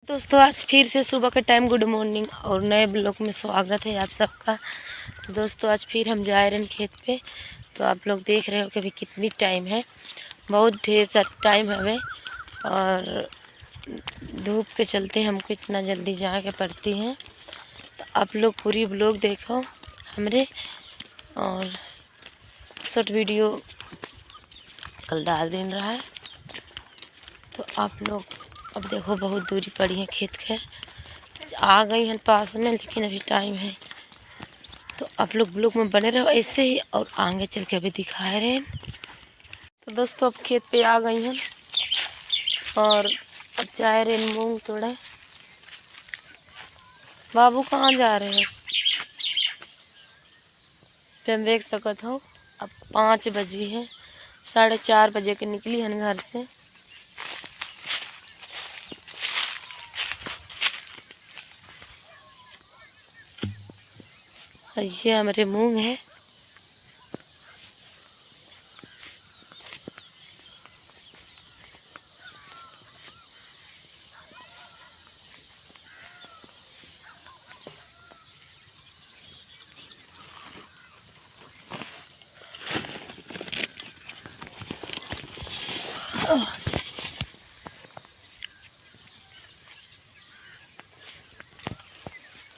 दोस्तों आज फिर से सुबह के टाइम गुड मॉर्निंग और नए ब्लॉग में स्वागत है आप सबका। तो दोस्तों आज फिर हम जा रहे हैं खेत पे। तो आप लोग देख रहे हो कि अभी कितनी टाइम है, बहुत ढेर सा टाइम है हमें, और धूप के चलते हमको इतना जल्दी जाके पड़ती हैं। तो आप लोग पूरी ब्लॉग देखो हमरे, और शॉर्ट वीडियो कल डाल दिन रहा है। तो आप लोग अब देखो बहुत दूरी पड़ी है खेत के, आ गई हैं पास में, लेकिन अभी टाइम है। तो आप लोग ब्लॉग में बने रहो ऐसे ही, और आगे चल के अभी दिखा रहे हैं। तो दोस्तों अब खेत पे आ गई हैं और अब जा रहे हैं मूंग तोड़े। बाबू कहाँ जा रहे हैं? तो देख सकत हो अब 5 बजे है, 4:30 बजे के निकली हन घर से। और ये हमारे मूंग है।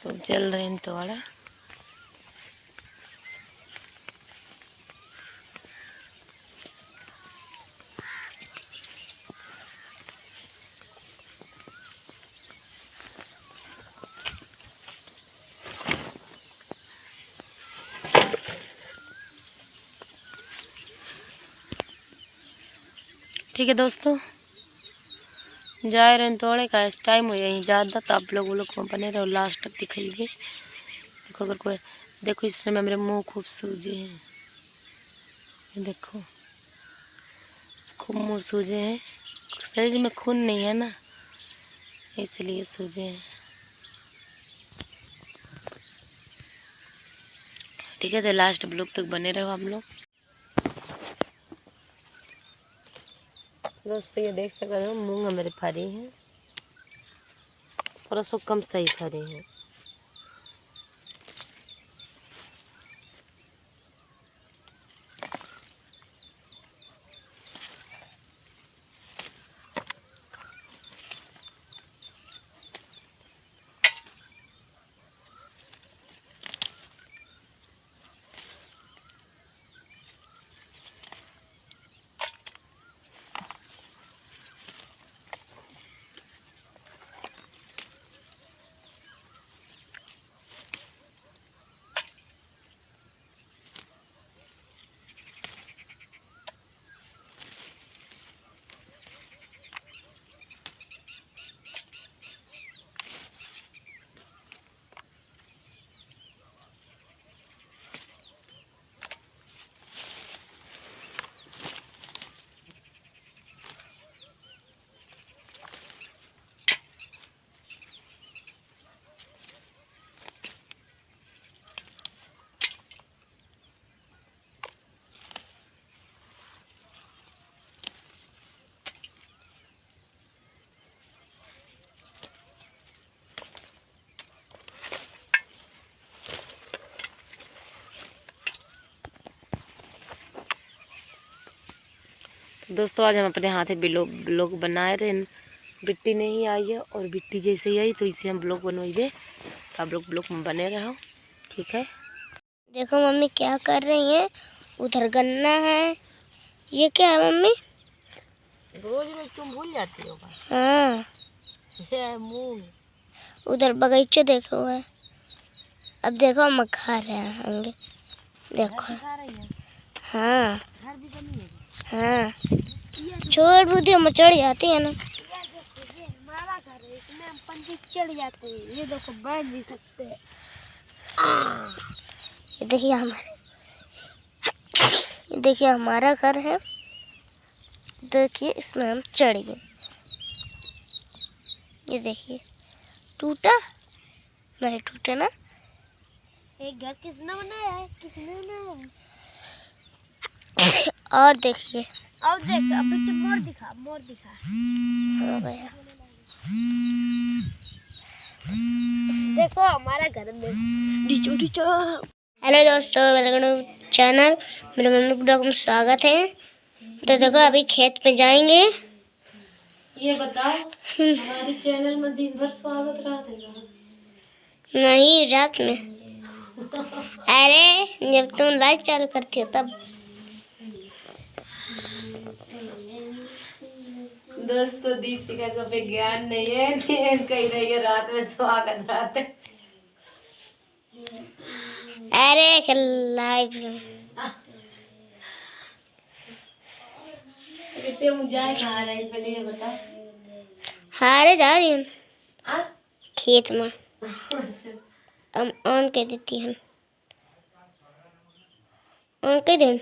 तो चल रहे हैं तोड़ा। ठीक है दोस्तों, जा रहे हैं तोड़े का टाइम हो यहीं ज़्यादा। तो आप लोग को बने रहो, लास्ट तक दिखाइए। देखो अगर कोई देखो, इसमें मेरे मुंह खूब सूजे हैं, देखो खूब मुंह सूजे हैं। शरीर में खून नहीं है ना, इसलिए सूजे हैं। ठीक है, तो लास्ट ब्लॉग तक बने रहो हम लोग। दोस्तों ये देख सकते हो मूंग हमारे फरे हैं, और उसको कम सही फरे हैं। दोस्तों आज हम अपने हाथ से ब्लॉग बनाए रहे। बिट्टी नहीं आई है, और बिट्टी जैसे ही आई तो इसे हम ब्लॉग बनवाइए। तो आप लोग ब्लॉग में बने रहो, ठीक है। देखो मम्मी क्या कर रही है, उधर गन्ना है। ये क्या है मम्मी? रोज रोज तुम भूल जाती हो। हाँ, ये मूंग। उधर बगीचा देखो है। अब देखो हम खा रहे होंगे, देखो। हाँ घर भी बनी है। हाँ, छोड़ बुद्धि हम चढ़ जाती है ना। हमारा घर है, इसमें हम पंछी चढ़ जाते हैं। ये देखो बैठ भी सकते हैं। ये देखिए हमारा घर है। देखिए इसमें हम चढ़ गए। ये देखिए टूटा नहीं, टूटे ना। एक घर किसने बनाया है? किसने बनाया है? और देखिए, अब देख, अब मोर दिखा, मोर दिखा। हो गया। देखो हमारा घर में हेलो दोस्तों, वेलकम टू चैनल। मेरे मम्मी ब्लॉग में स्वागत है। तो देखो अभी खेत पे जाएंगे। ये बताओ हमारे चैनल में दिन भर स्वागत रहता है? नहीं, रात में। अरे जब तुम लाइव चालू करती हो तब। दोस्तों दीपशिखा को विज्ञान नहीं है, कही रही है रात में स्वागत रहते। अरे लाइव बेटे मुझे कहाँ रही पहले ये बता। हारे जा रही हूँ आ? खेत में। अच्छा हम ऑन कर देती हूँ। ऑन कर दूँ।